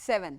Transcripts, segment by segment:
7।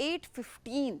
8:15,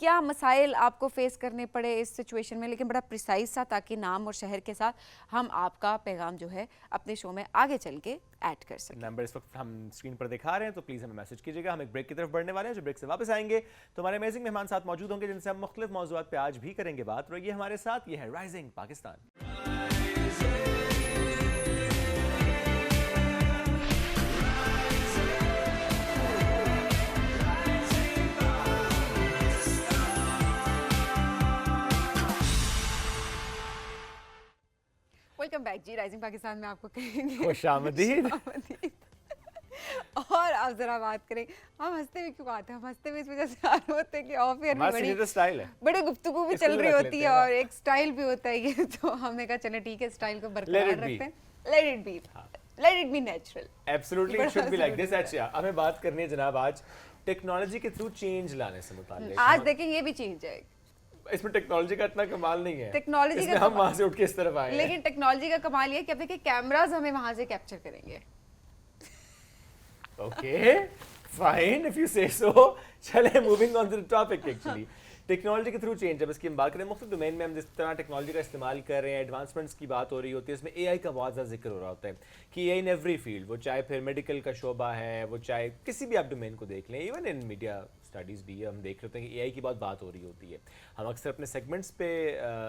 کیا مسائل آپ کو فیس کرنے پڑے اس سچویشن میں, لیکن بڑا پریسائز سا, تاکہ نام اور شہر کے ساتھ ہم آپ کا پیغام جو ہے اپنے شو میں آگے چل کے ایڈ کر سکیں. نمبر اس وقت ہم اسکرین پر دکھا رہے ہیں, تو پلیز ہمیں میسج کیجیے گا. ہم ایک بریک کی طرف بڑھنے والے ہیں, جو بریک سے واپس آئیں گے تو ہمارے امیزنگ مہمان ساتھ موجود ہوں گے, جن سے ہم مختلف موضوعات پہ آج بھی کریں گے بات. رہیے ہمارے ساتھ, یہ ہے رائزنگ پاکستان. ویلکم بیک جی, رائزنگ پاکستان میں آپ کو کہیں گے خوش آمدید. اور آپ ذرا بات کریں, ہم ہنستے ہوئے کیوں آتے ہیں, ہم ہنستے ہوئے اس وجہ سے آ رہے ہوتے ہیں کہ آف ایئر میں بڑے گفتگو بھی چل رہی ہوتی ہے اور ایک سٹائل بھی ہوتا ہے یہ, تو ہم نے کہا چلے ٹھیک ہے سٹائل کو برقرار رکھتے ہیں. Let it be natural. Absolutely, it should be like this. اچھا, ہمیں بات کرنی ہے جناب آج ٹیکنالوجی کے تھرو چینج لانے سے متعلق. آج دیکھیں یہ بھی چینج ہے. اس میں ٹیکنالوجی کا اتنا کمال نہیں ہے, ٹیکنالوجی کا ہم وہاں سے اٹھ کے اس طرف آئے ہیں, لیکن ٹیکنالوجی کا کمال یہ ہے کہ اب دیکھیں کیمراز ہمیں وہاں سے کیپچر کریں گے. اوکے فائن اف یو سے سو. چلے moving on to the topic. Actually technology کے تھرو چینج, جب اس کی ہم بات کریں مختلف ڈومین میں ہم جس طرح ٹیکنالوجی کا استعمال کر رہے ہیں, ایڈوانسمنٹس کی بات ہو رہی ہوتی ہے, اس میں اے آئی کا بہت زیادہ ذکر ہو رہا ہوتا ہے کہ اے آئی ان ایوری فیلڈ, وہ چاہے پھر میڈیکل کا شعبہ ہے, وہ چاہے کسی بھی آپ ڈومین کو دیکھ لیں, ایون ان میڈیا اسٹڈیز بھی ہم دیکھ رہے ہوتے ہیں کہ اے آئی کی بہت بات ہو رہی ہوتی ہے. ہم اکثر اپنے سیگمنٹس پہ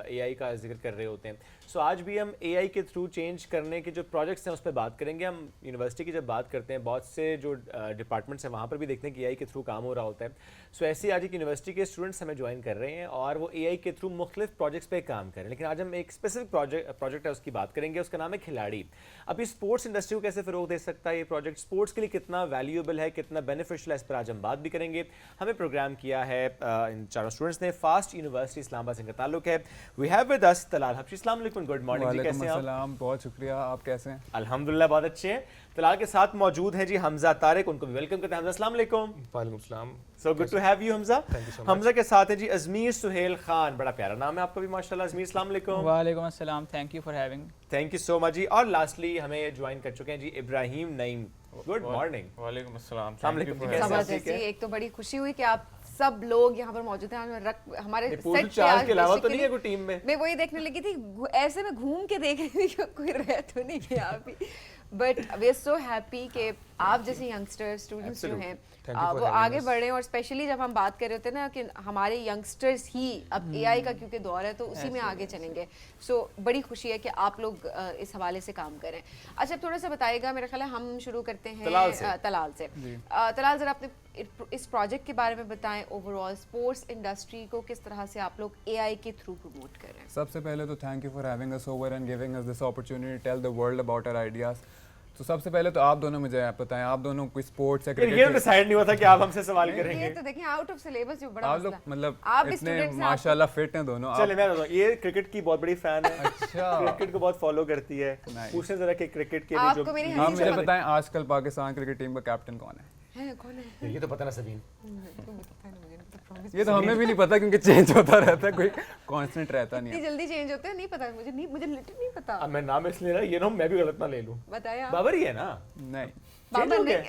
اے آئی کا ذکر کر رہے ہوتے ہیں. سو آج بھی ہم اے آئی کے تھرو چینج کرنے کے جو پروجیکٹس ہیں اس پہ بات کریں گے. ہم یونیورسٹی کی جب بات کرتے ہیں, بہت سے جو ڈپارٹمنٹس ہیں وہاں پر بھی دیکھتے ہیں کہ اے آئی کے تھرو کام ہو رہا ہوتا ہے. سو ایسے آج ایک یونیورسٹی کے اسٹوڈنٹس ہمیں جوائن کر رہے ہیں اور وہ اے آئی کے تھرو مختلف پروجیکٹس پہ کام کر رہے ہیں. لیکن آج ہم ایک اسپیسیفک پروجیکٹ ہے اس کی بات کریں گے, اس کا نام ہے کھلاڑی. اب یہ اسپورٹس انڈسٹری کو کیسے فروغ دے سکتا ہے یہ پروجیکٹ, اسپورٹس کے لیے کتنا ویلیوبل ہے, کتنا بینیفیشل ہے, اس پر آج ہم بات بھی کریں گے. ہمیں پروگرام کیا ہے ان چاروں اسٹوڈنٹس نے. فاسٹ یونیورسٹی اسلام آباد سے ان کا تعلق ہے. We have with us Talal Habshi. السلام علیکم, گڈ مارننگ جی, کیسے ہیں آپ؟ السلام, بہت شکریہ, آپ کیسے ہیں؟ الحمدللہ بہت اچھے ہیں. طلال کے ساتھ موجود ہیں جی حمزہ طارق, ان کو بھی ویلکم کرتے ہیں. حمزہ السلام علیکم. وعلیکم السلام. So good to have you Hamza. Hamza کے ساتھ ہیں جی ازمیر سہیل خان, بڑا پیارا نام ہے آپ کا بھی ماشاءاللہ. ازمیر السلام علیکم. وعلیکم السلام, thank you for having. Thank you so much جی. اور لاسٹلی ہمیں جوائن کر چکے ہیں جی ابراہیم نعیم. Good morning. وعلیکم السلام. السلام علیکم. ایک تو بڑی خوشی ہوئی کہ آپ سب لوگ یہاں پر موجود ہیں. ہمارے سیٹ کے علاوہ تو نہیں ہے کوئی ٹیم میں, میں وہی دیکھنے لگی تھی, ایسے میں گھوم کے دیکھ رہی تھی کہ کوئی رہ تو نہیں گیا ابھی. But we are so happy کہ آپ جیسے ینگسٹر اسٹوڈنٹس جو ہیں وہ آگے بڑھ رہے ہیں. اور اسپیشلی جب ہم بات کر رہے ہوتے ہیں نا کہ ہمارے ینگسٹرز ہی اب اے آئی کا کیونکہ دور ہے تو اسی میں آگے چلیں گے. سو بڑی خوشی ہے کہ آپ لوگ اس حوالے سے کام کریں. اچھا تھوڑا سا بتائیے گا, میرا خیال ہے ہم شروع کرتے ہیں طلال سے. طلال ذرا اپنے اس پروجیکٹ کے بارے میں بتائیں, اوور آل اسپورٹس انڈسٹری کو کس طرح سے آپ لوگ اے آئی کے تھرو پروموٹ کر رہے ہیں. سب سے پہلے تو thank you for having us over and giving us this opportunity tell the world about our ideas. تو سب سے پہلے تو آپ دونوں مجھے بتائیں, آپ دونوں کوئی اسپورٹس یا کرکٹ, یہ ڈیسائیڈ نہیں ہوتا کہ آپ ہم سے سوال کریں گے. یہ تو دیکھیں آؤٹ آف سلیبس جو بڑا آپ لوگ مطلب اتنے ماشاءاللہ فٹ ہیں دونوں. چلے میں بتاؤں, یہ کرکٹ کی بہت بڑی فین ہے, اچھا کرکٹ کو بہت فالو کرتی ہے. پوچھیں ذرا کہ کرکٹ کے آپ جو کو میری آپ مجھے بتائیں آج کل پاکستان کرکٹ ٹیم کا کیپٹن کون ہے؟ کون ہے یہ تو پتہ نا سبین. یہ تو ہمیں بھی نہیں پتا کیونکہ چینج ہوتا رہتا ہے, کوئی کانسٹنٹ رہتا نہیں ہے. جلدی چینج ہوتا ہے, نہیں پتا مجھے, مجھے لٹرلی نہیں پتا. اب میں نام اس لیے رہا, یہ نام میں بھی غلط نہ لے لوں. بتائیں بابر ہی ہے نا؟ نہیں, بابر نہیں,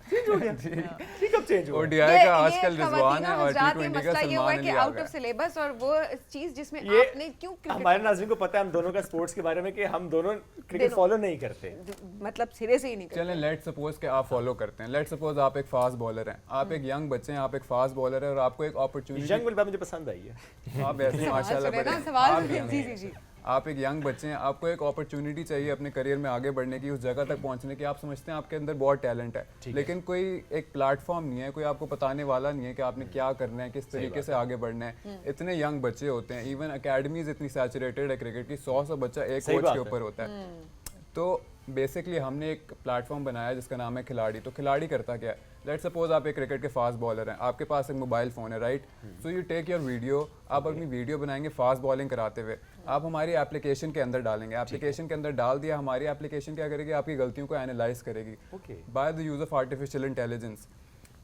چینج ہو گیا. ٹھیک اب change who O D I کا آج کل رضوان ہے اور ٹی 20 کا Salman Ali out of syllabus. اور وہ چیز جس میں آپ نے کیوں ہمارے ناظرین کو پتہ ہے ہم دونوں کا اسپورٹس کے بارے میں کہ ہم دونوں کرکٹ فالو نہیں کرتے, مطلب سرے سے ہی نہیں کرتے. چلیں لیٹ سپوز کہ آپ فالو کرتے ہیں. لیٹ سپوز آپ ایک فاسٹ بالر ہیں, آپ ایک ینگ بچے ہیں, آپ ایک فاسٹ بالر ہیں اور آپ کو ایک اپرچونٹی, ینگ والی بات مجھے پسند آئی ہے. آپ ایسے ماشاءاللہ سوال, آپ ایک ینگ بچے ہیں, آپ کو ایک اپرچونٹی چاہیے اپنے کریئر میں آگے بڑھنے کی, اس جگہ تک پہنچنے کی. آپ سمجھتے ہیں آپ کے اندر بہت ٹیلنٹ ہے, لیکن کوئی ایک پلیٹ فارم نہیں ہے, کوئی آپ کو بتانے والا نہیں ہے کہ آپ نے کیا کرنا ہے, کس طریقے سے آگے بڑھنا ہے. اتنے ینگ بچے ہوتے ہیں, ایون اکیڈمیز اتنی سیچوریٹڈ ہے کرکٹ کی, 100 بچہ ایک کوچ کے اوپر ہوتا ہے. تو بیسکلی ہم نے ایک پلیٹ فارم بنایا جس کا نام ہے کھلاڑی. تو کھلاڑی کرتا کیا ہے, لیٹ سپوز آپ ایک کرکٹ کے فاسٹ بالر ہیں, آپ کے پاس ایک موبائل فون ہے, right. So you take your video, آپ اپنی ویڈیو بنائیں گے فاسٹ بالنگ کراتے ہوئے, آپ ہماری اپلیکیشن کے اندر ڈالیں گے. اپلیکیشن کے اندر ڈال دیا, ہماری اپلیکیشن کیا کرے گی, آپ کی غلطیوں کو اینالائز کرے گی by the use of artificial intelligence.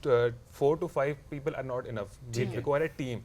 4 to 5 people are not enough. We require a team,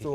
So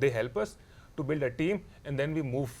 they help us to build a team and then we move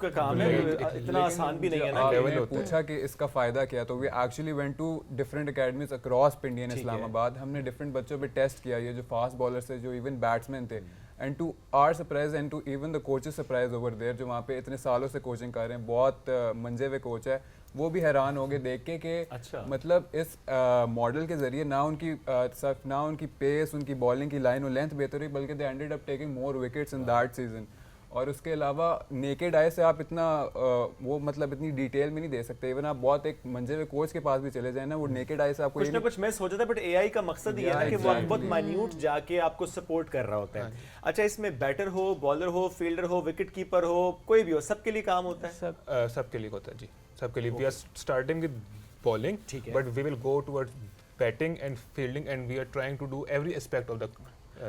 کا کام ہے, اتنا آسان بھی نہیں ہے نا. آپ نے پوچھا کہ اس کا فائدہ کیا, تو we actually went to different academies across India in Islamabad آباد. ہم نے ڈفرینٹ بچوں پہ ٹیسٹ کیا, یہ جو فاسٹ بالرس تھے, جو ایون بیٹسمین تھے, and to our surprise and to even the coaches surprise over there, جو وہاں پہ اتنے سالوں سے کوچنگ کر رہے ہیں, بہت منجے ہوئے کوچ ہے, وہ بھی حیران ہو گئے دیکھ کے کہ مطلب اس ماڈل کے ذریعے نہ ان کی پیس, ان کی بالنگ کی لائن و لینتھ بہتر ہوئی, بلکہ they ended up taking more wickets in that season. اور اس کے علاوہ نیکڈ آئی سے آپ اتنا وہ مطلب اتنی ڈیٹیل میں نہیں دے سکتے. ایون آپ بہت ایک منجے ہوئے کوچ کے پاس بھی چلے جائیں نا, وہ نیکڈ آئی سے آپ کو کچھ نہ کچھ میں سوچا تھا, بٹ اے آئی کا مقصد یہ ہے نا کہ وہ بہت مائنیوٹ جا کے آپ کو سپورٹ کر رہا ہوتا ہے. اچھا, اس میں بیٹر ہو, بالر ہو, فیلڈر ہو, وکٹ کیپر ہو, کوئی بھی ہو, سب کے لیے کام ہوتا ہے؟ سب کے لیے ہوتا ہے جی, سب کے لیے. We are starting with bowling, but we will go toward batting and fielding, and we are trying to do every aspect of the.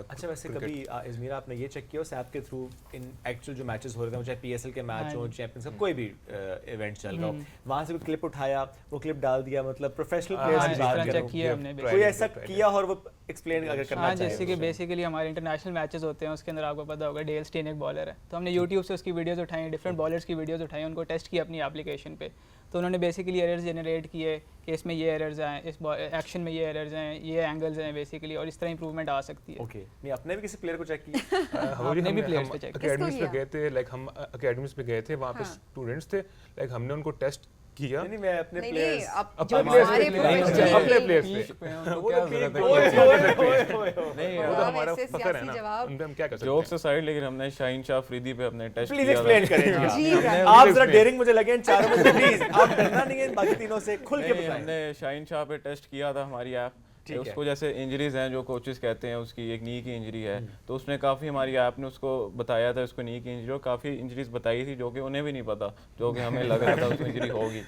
اچھا, ویسے کبھی ازمیر آپ نے یہ چیک کیا سیپ کے تھرو ان ایکچوئل جو میچز ہو رہے ہیں, چاہے پی ایس ایل کے میچ ہوں, چیمپئنز کا کوئی بھی ایونٹ چل رہا ہو, وہاں سے کوئی کلپ اٹھایا, وہ کلپ ڈال دیا, مطلب پروفیشنل پلیئرز کی بات کر رہا ہوں, کوئی ایسا کیا اور وہ ایکسپلین اگر کرنا چاہے؟ جیسے کہ بیسیکلی ہمارے انٹرنیشنل میچز ہوتے ہیں, اس کے اندر آپ کو پتا ہوگا ڈیل اسٹین ایک بالر ہے, تو ہم نے یوٹیوب سے اس کی ویڈیوز اٹھائیں, ڈفرینٹ بالرس کی ویڈیوز اٹھائیں, ان کو ٹیسٹ کیا اپنی اپلیکیشن پہ. تو انہوں نے بیسیکلی ایررز جنریٹ کیے کہ اس میں یہ ایررز ہیں, اس ایکشن میں یہ ایررز ہیں, یہ اینگلز ہیں بیسیکلی, اور اس طرح امپروومنٹ آ سکتی ہے. اوکے, نہیں آپ نے بھی کسی پلیئر کو چیک کیا؟ ہم نے بھی پلیئرز پہ چیک کیا. اکیڈمیز پہ گئے تھے, لائک ہم اکیڈمیز پہ گئے تھے, وہاں پہ اسٹوڈنٹس تھے, لائک ہم نے ان کو ٹیسٹ کیا. نہیں, میں اپنے پلیئرز نہیں وہ تو ہمارا فخر ہے نا, ان پہ ہم کیا کر سکتے ہیں. جوکس اسائڈ, لیکن ہم نے شاہین شاہ افریدی پہ اپنے ٹیسٹ پلیز ایکسپلین کریں, آپ ذرا ڈیئرنگ مجھے لگے ان چاروں میں سے, پلیز آپ ڈرنا نہیں ہے, باقی تینوں سے کھل کے بتائیں. ہم نے شاہین شاہ پہ ٹیسٹ کیا تھا ہماری ایپ, اس کو جیسے انجریز ہیں جو کوچز کہتے ہیں, اس کی ایک نی کی انجری ہے, تو اس نے کافی ہماری ایپ نے اس کو بتایا تھا اس کو نی کی انجری, اور کافی انجریز بتائی تھی جو کہ انہیں بھی نہیں پتا, جو کہ ہمیں لگ رہا تھا اس کو انجری ہوگی.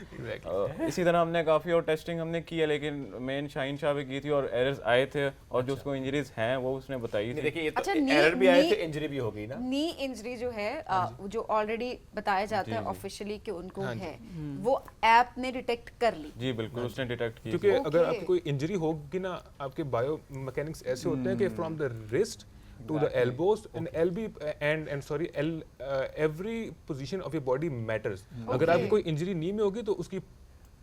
اسی طرح ہم نے کافی اور ٹیسٹنگ ہم نے کی ہے, لیکن مین شاہین شاہ پہ کی تھی, اور ایررز آئے تھے, اور جو اس کو انجریز ہیں وہ اس نے بتائی تھی. دیکھیں, یہ تو ایرر بھی آئے تھے, انجری بھی ہو گئی نا. نی انجری جو ہے جو آلریڈی بتایا جاتا ہے آفیشلی کہ ان کو ہے, وہ ایپ نے ڈیٹیکٹ کر لی. جی بالکل, اس نے ڈیٹیکٹ کی. کیونکہ اگر آپ کی کوئی انجری ہوگی نا, آپ کے بایو میکینکس ایسے ہوتے ہیں کہ from the wrist to the elbows and sorry every position of your body matters. اگر آپ کی کوئی انجری نی میں ہوگی تو اس کی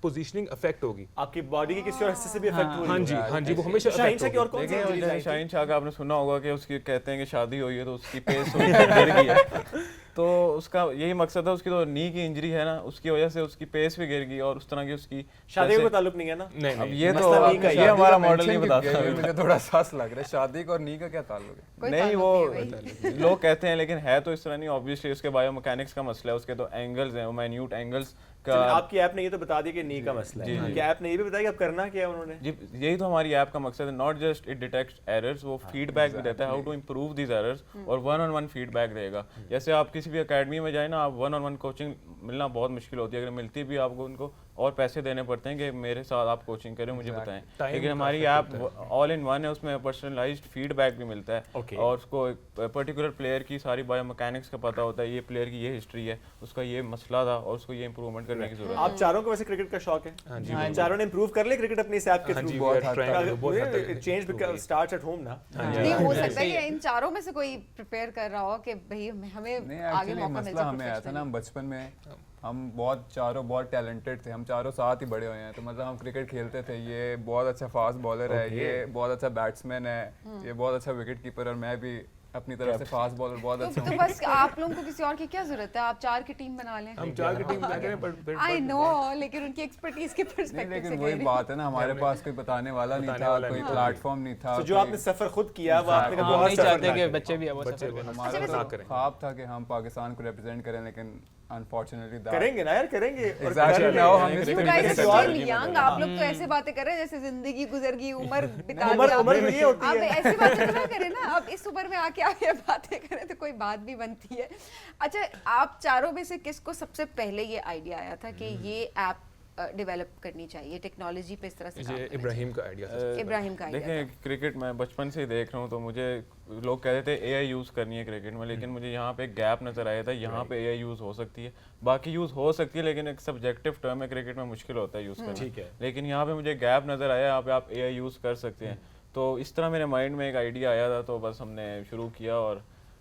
پوزیشننگ افیکٹ ہوگی, آپ کی باڈی کے کسی اور حصے سے بھی افیکٹ ہوگی. ہاں جی, ہاں جی, وہ ہمیشہ شاہین شاہ کی اور کون سی انجری ہے؟ شاہین شاہ کا آپ نے سنا ہوگا کہ اس کی کہتے ہیں کہ شادی ہوئی ہے تو اس کی پیس گر گئی ہے, تو اس کا یہی مقصد ہے. اس کی تو نی کی انجری ہے نا, اس کی وجہ سے اس کی پیس بھی گر گئی, اور اس طرح کی اس کی شادی کا تعلق نہیں ہے نا. اب یہ تو یہ ہمارا ماڈل نہیں بتاتا. مجھے تھوڑا ساس لگ رہا ہے, شادی کا اور نی کا کیا تعلق ہے؟ نہیں, وہ لوگ کہتے ہیں, لیکن ہے تو اس طرح نہیں. آبویسلی اس کے بایو میکینکس کا مسئلہ ہے, اس کے تو اینگلز ہیں, وہ مائنیوٹ اینگلز. آپ کی ایپ نے یہ تو بتا دیا کہ نی کا مسئلہ ہے, کہ ایپ نے یہ بھی بتایا کہ اب کرنا کیا ہے انہوں نے. جی, یہی تو ہماری ایپ کا مقصد ہے, not just it detects errors, وہ فیڈ بیک بھی دیتا ہے how to improve these errors, اور 1-on-1 فیڈ بیک دے گا. جیسے آپ کسی بھی اکیڈمی میں جائیں نا, آپ 1-on-1 کوچنگ ملنا بہت مشکل ہوتی ہے, اگر ملتی بھی آپ کو ان کو اور پیسے دینے پڑتے ہیں کہ میرے ساتھ آپ کوچنگ کریں, مجھے بتائیں. لیکن ہماری ایپ آل ان ون ہے, اس میں پرسنلائزڈ فیڈ بیک بھی ملتا ہے, اور اس کو پرٹیکولر پلیئر کی ساری بایو میکینکس کا پتہ ہوتا ہے, یہ پلیئر کی یہ ہسٹری ہے, اس کا یہ مسئلہ تھا, اور اس کو یہ امپروومنٹ کرنے کی ضرورت ہے. آپ چاروں کو ویسے کرکٹ کا شوق ہے, چاروں نے امپروو کر لیا کرکٹ اپنی اس ایپ کے through. Change starts at home نا. نہیں ہو سکتا ہے کہ ان چاروں میں سے کوئی پریپیئر کر رہا ہو کہ بھئی ہمیں آگے موقع مل مسئلہ ہمیں آیا تھا نا, ہم بچپن میں ہم چاروں بہت ٹیلنٹڈ تھے, ہم چاروں ساتھ ہی بڑے ہوئے ہیں, تو مطلب ہم کرکٹ کھیلتے تھے. یہ بہت اچھا فاسٹ بالر ہے, یہ بہت اچھا بیٹسمین ہے, یہ بہت اچھا وکٹ کیپر, اور میں بھی اپنی طرف سے فاسٹ بالر بہت اچھا ہوں. تو بس آپ لوگوں کو کسی اور کی کیا ضرورت ہے, آپ 4 کی ٹیم بنا لیں. ہم 4 کی ٹیم بنا کریں, آئی نو, لیکن ان کی ایکسپرٹیز کے پرسپیکٹیو سے. لیکن وہی بات ہے نا, ہمارے پاس کوئی بتانے والا نہیں تھا, کوئی پلیٹ فارم نہیں تھا. جو آپ نے سفر خود کیا, وہ آپ نے بہت چاہتے کہ بچے بھی ہمارا خواب تھا کہ ہم پاکستان کو ریپرزینٹ کریں, لیکن انفارچونیٹلی کریں گے نا یار, کریں گے. آپ لوگ تو ایسے باتیں کر رہے ہیں جیسے زندگی گزر گئی, عمر بتا دی. آپ ایسی باتیں نہ کریں نا, اب اس عمر میں آ کے آپ یہ باتیں کریں تو کوئی بات بھی بنتی ہے. اچھا, آپ چاروں میں سے کس کو سب سے پہلے یہ آئیڈیا آیا تھا کہ یہ ایپ ڈیولپ کرنی چاہیے, ٹیکنالوجی پہ اس طرح سے؟ ابراہیم کا آئیڈیا تھا. ابراہیم کا آئیڈیا. دیکھیں, کرکٹ میں بچپن سے ہی دیکھ رہا ہوں, تو مجھے لوگ کہتے تھے اے آئی یوز کرنی ہے کرکٹ میں, لیکن مجھے یہاں پہ ایک گیپ نظر آیا تھا. یہاں پہ اے آئی یوز ہو سکتی ہے, باقی یوز ہو سکتی ہے, لیکن ایک سبجیکٹو ٹرم ہے, کرکٹ میں مشکل ہوتا ہے یوز کرنا. لیکن یہاں پہ مجھے گیپ نظر آیا, یہاں پہ آپ اے آئی یوز کر سکتے ہیں. تو اس طرح میرے مائنڈ میں ایک آئیڈیا آیا تھا, تو بس ہم نے شروع کیا, اور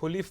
fully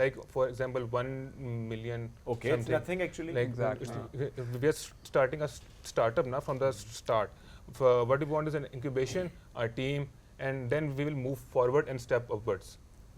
like for example 1 million. Okay, it's nothing actually. Like we are starting a startup now from the start. What we want is an incubation, our team, and then we will move forward and step upwards.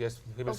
Yes, we will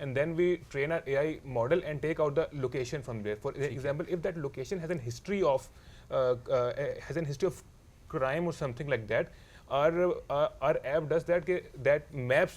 and then we train our AI model and take out the location from there. For example, if that location has an history of crime or something like that, our app does that maps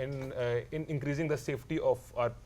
in increasing the safety of our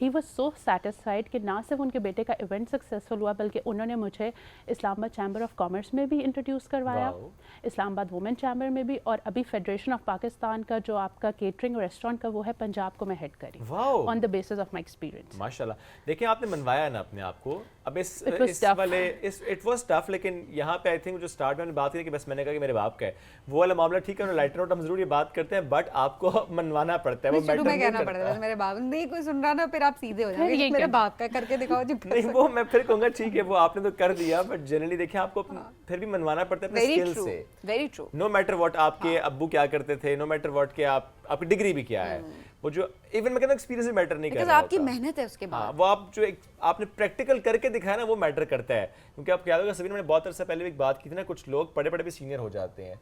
he was so satisfied کہ نہ صرف ان کے بیٹے کا event successful ہوا بلکہ انہوں نے مجھے اسلام آباد چیمبر آف کامرس میں بھی انٹروڈیوس کروایا, اسلام آباد وومن چیمبر میں بھی, اور ابھی فیڈریشن آف پاکستان کا جو آپ کا کیٹرنگ ریسٹورینٹ کا وہ ہے پنجاب کو میں head carry on the basis of my experience. ماشاءاللہ. دیکھیں آپ نے منوایا نا اپنے آپ کو, اب اس والے اٹ واز ٹف, لیکن یہاں پہ آئی تھنک جو اسٹارٹ میں نے بات کی کہ بس میں نے کہا کہ میرے باپ کا ہے وہ والا معاملہ ٹھیک ہے, لائٹر نوٹ ہم ضرور یہ بات کرتے ہیں, بٹ آپ کو منوانا پڑتا ہے, وہ شروع میں کہنا پڑتا ہے میرے باپ نہیں کوئی سن رہا نا, پھر آپ سیدھے ہو جائیں گے میرے باپ کا کر کے دکھاؤ جی. نہیں وہ میں پھر کہوں گا ٹھیک ہے وہ آپ نے تو کر دیا, بٹ جنرلی دیکھیں آپ کو پھر بھی منوانا پڑتا ہے اپنے اسکل سے. Very true. No matter what آپ کے ابو کیا کرتے تھے, نو میٹر واٹ کہ آپ کی ڈگری بھی کیا ہے, وہ جو ایون میں کہتا ہوں ایکسپیرینس بھی میٹر نہیں کرتا, آپ کی محنت ہے اس کے بعد, وہ آپ جو آپ نے پریکٹیکل کر کے دکھایا نا وہ میٹر کرتا ہے. کیونکہ آپ یاد ہوگا سبین میں نے بہت عرصہ پہلے ایک بات کی تھی نا, کچھ لوگ بڑے بڑے بھی سینئر ہو جاتے ہیں,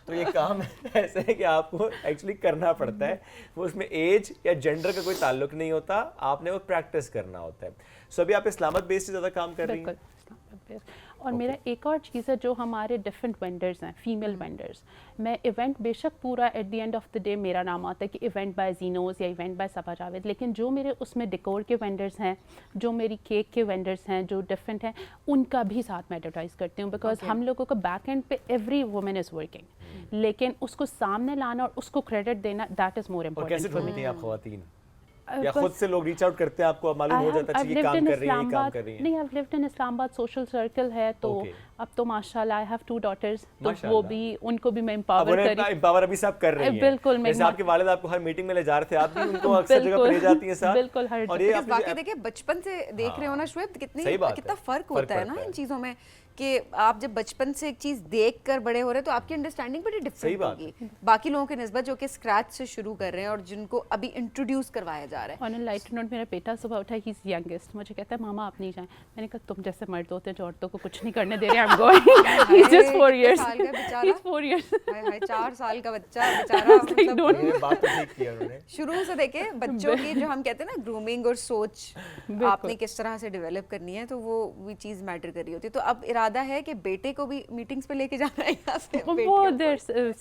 تو یہ کام ایسا ہے کہ آپ کو ایکچولی کرنا پڑتا ہے, وہ اس میں ایج یا جینڈر کا کوئی تعلق نہیں ہوتا, آپ نے وہ پریکٹس کرنا ہوتا ہے. سو ابھی آپ اسلام آباد بیس سے زیادہ کام کر رہی ہیں. اور میرا ایک اور چیز ہے جو ہمارے ڈفرینٹ وینڈرز ہیں, فیمیل وینڈرز, میں ایونٹ بے شک پورا at the end of the day میرا نام آتا ہے کہ ایونٹ بائی زینوز یا ایونٹ بائی صبا جاوید, لیکن جو میرے اس میں ڈیکور کے وینڈرز ہیں, جو میری کیک کے وینڈرز ہیں جو ڈفرینٹ ہیں, ان کا بھی ساتھ میں ایڈورٹائز کرتی ہوں, بیکاز ہم لوگوں کو بیک اینڈ پہ ایوری وومن از ورکنگ, لیکن اس کو سامنے لانا اور اس کو کریڈٹ دینا دیٹ از مور امپورٹنٹ. کیسے ڈھونڈتی ہیں آپ خواتین, یا خود سے لوگ ریچ آؤٹ کرتے ہیں آپ کو, معلوم ہو جاتا ہے کہ یہ کام کر رہی ہیں یہ کام کر رہی ہیں؟ نہیں, I've lived in اسلام آباد سوشل سرکل ہے, تو اب تو ماشاءاللہ I have 2 daughters, تو وہ بھی ان کو بھی میں امپاور کری, امپاور ابھی سے آپ کر رہی ہیں. بالکل, جیسے آپ کے والد آپ کو ہر میٹنگ میں لے جا رہے تھے, آپ بھی ان کو اکثر جگہ پہ لے جاتی ہیں ساتھ. بالکل, ہر اور یہ باقی دیکھیں بچپن سے دیکھ رہے ہو نا شعیب, کتنا فرق ہوتا ہے نا ان چیزوں میں, کہ آپ جب بچپن سے ایک چیز دیکھ کر بڑے ہو رہے ہیں تو آپ کی انڈرسٹینڈنگ بڑی ڈفرینٹ ہوگی باقی لوگوں کی نسبت جو کہ اسکریچ سے شروع کر رہے ہیں اور جن کو ابھی انٹروڈیوس کروایا جا رہا ہے. آن لائٹ نوٹ میرا بیٹا صبح اٹھا, ہی از ینگسٹ, مجھے کہتا ہے ماما آپ نہیں جائیں. میں نے کہا تم جیسے مرد ہوتے ہیں جو عورتوں کو کچھ نہیں کرنے دے رہے, I'm going. He's just 4 years. He's 4 years. 4 سال کا بچہ بیچارہ, بات تو ٹھیک کی انہوں نے. شروع سے دیکھیں بچوں کی جو ہم کہتے ہیں نا گرومنگ اور سوچ آپ نے کس طرح سے ڈیولپ کرنی ہے, تو وہ چیز میٹر کر رہی ہوتی ہے. تو اب ارادہ ہے کہ بیٹے کو بھی میٹنگز پہ لے کے جانا ہے یہاں سے, وہ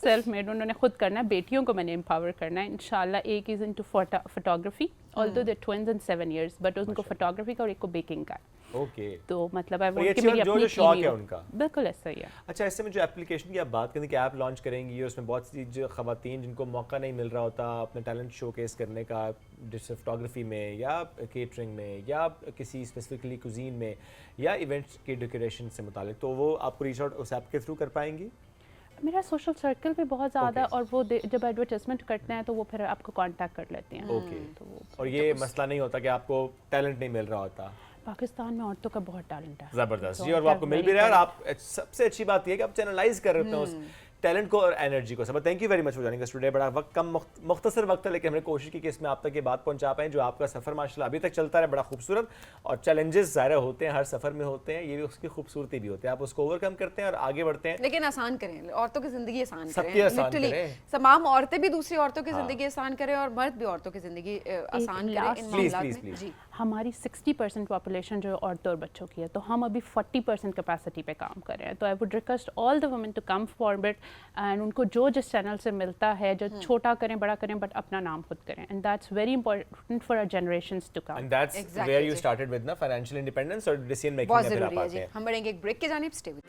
سیلف میڈ انہوں نے خود کرنا ہے, بیٹیوں کو میں نے امپاور کرنا ہے انشاءاللہ. ایک is into photography, although they're twins and 7 years, but ان کو فوٹوگرافی کا اور ایک کو بیکنگ کا ہے. اوکے, تو مطلب ہے وہ کہ میری اپنی شوق ہے ان کا. بالکل ایسا ہی ہے. اچھا, ایسے میں جو اپلیکیشن کی آپ بات کریں کہ ایپ لانچ کریں گی, اس میں بہت سی جو خواتین جن کو موقع نہیں مل رہا ہوتا اپنا ٹیلنٹ شو کیس کرنے کا, جیسے فوٹوگرافی میں یا کیٹرنگ میں یا کسی اسپیسیفکلی کوزین میں یا ایونٹس کی ڈیکوریشن سے متعلق, تو وہ آپ کو ریچ آؤٹ اس ایپ کے تھرو کر پائیں گی؟ میرا سوشل سرکل بھی بہت زیادہ ہے, اور وہ جب ایڈورٹائزمنٹ کرتے ہیں تو وہ پھر آپ کو کانٹیکٹ کر لیتے ہیں. اوکے, اور یہ مسئلہ نہیں ہوتا کہ آپ کو ٹیلنٹ نہیں مل رہا ہوتا؟ پاکستان میں عورتوں کا بہت ٹیلنٹ ہے, زبردست جی, اور وہ آپ کو مل بھی رہا ہے, اور آپ سب سے اچھی بات یہ ہے کہ آپ چینلائز کر رہے ہیں اس ٹیلنٹ کو اور انرجی کو. سب thank you very much for joining us today. بڑا وقت کم مختصر وقت ہے, لیکن ہم نے کوشش کی کہ اس میں آپ تک یہ بات پہنچا پائیں جو آپ کا سفر ماشاءاللہ ابھی تک چلتا رہے, بڑا خوبصورت, اور چیلنجز ظاہر ہوتے ہیں ہر سفر میں ہوتے ہیں, یہ بھی اس کی خوبصورتی بھی ہوتی ہے, آپ اس کو اوور کم کرتے ہیں اور آگے بڑھتے ہیں. لیکن آسان کریں, عورتوں کی زندگی آسان سب کی کریں, آسان لٹرلی تمام عورتیں بھی دوسری عورتوں کی زندگی آسان کریں اور مرد بھی عورتوں کی زندگی آسان کریں ان معاملات میں. جی, ہماری 60% پاپولیشن جو عورتوں اور بچوں کی ہے, تو ہم ابھی 40% کیپیسٹی پہ کام کر رہے ہیں. تو I would request all the women to come forward, and ان کو جو جس چینل سے ملتا ہے, جو چھوٹا کریں بڑا کریں, بٹ اپنا نام خود کریں, and that's very important for our generations to come. And that's where you started with نا فائنینشیل انڈیپینڈنس اور ڈیسیژن میکنگ بہت میں پھر ضروری آپ ہے. آتے جی, ہیں. ہم بڑھیں گے ایک بریک کی جانب. Stay with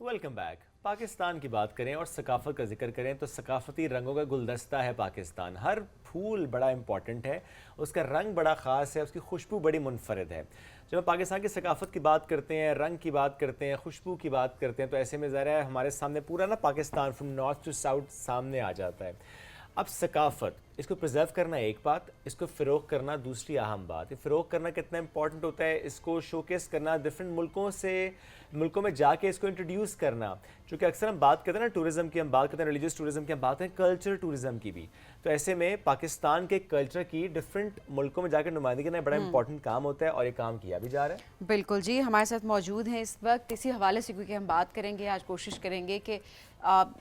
welcome back. Pakistan کی بات کریں اور ثقافت کا ذکر کریں تو ثقافتی رنگوں کا گلدستہ ہے پاکستان. ہر پھول بڑا امپورٹنٹ ہے, اس کا رنگ بڑا خاص ہے, اس کی خوشبو بڑی منفرد ہے. جب ہم پاکستان کی ثقافت کی بات کرتے ہیں, رنگ کی بات کرتے ہیں, خوشبو کی بات کرتے ہیں, تو ایسے میں ظاہر ہے ہمارے سامنے پورا نا Pakistan from north to south سامنے آ جاتا ہے. اب ثقافت, اس کو پرزرو کرنا ایک بات, اس کو فروغ کرنا دوسری اہم بات. یہ فروغ کرنا کتنا امپورٹنٹ ہوتا ہے, اس کو شوکیس کرنا ڈفرینٹ ملکوں میں جا کے اس کو انٹروڈیوس کرنا. چونکہ اکثر ہم بات کرتے ہیں نا ٹورزم کی, ہم بات کرتے ہیں ریلیجیس ٹورزم کی, ہم بات کرتے ہیں کلچر ٹورزم کی بھی. تو ایسے میں پاکستان کے کلچر کی ڈفرینٹ ملکوں میں جا کے نمائندگی کرنا بڑا امپورٹنٹ کام ہوتا ہے, اور یہ کام کیا بھی جا رہا ہے. بالکل جی, ہمارے ساتھ موجود ہیں اس وقت. اسی حوالے سے کیونکہ ہم بات کریں گے آج, کوشش کریں گے کہ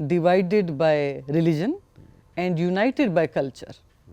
divided by religion and united by culture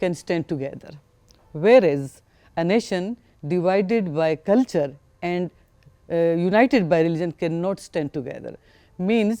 can stand together, whereas a nation divided by culture and united by religion cannot stand together. Means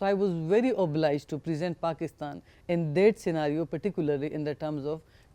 So I was very obliged to present Pakistan in that scenario, particularly in the terms of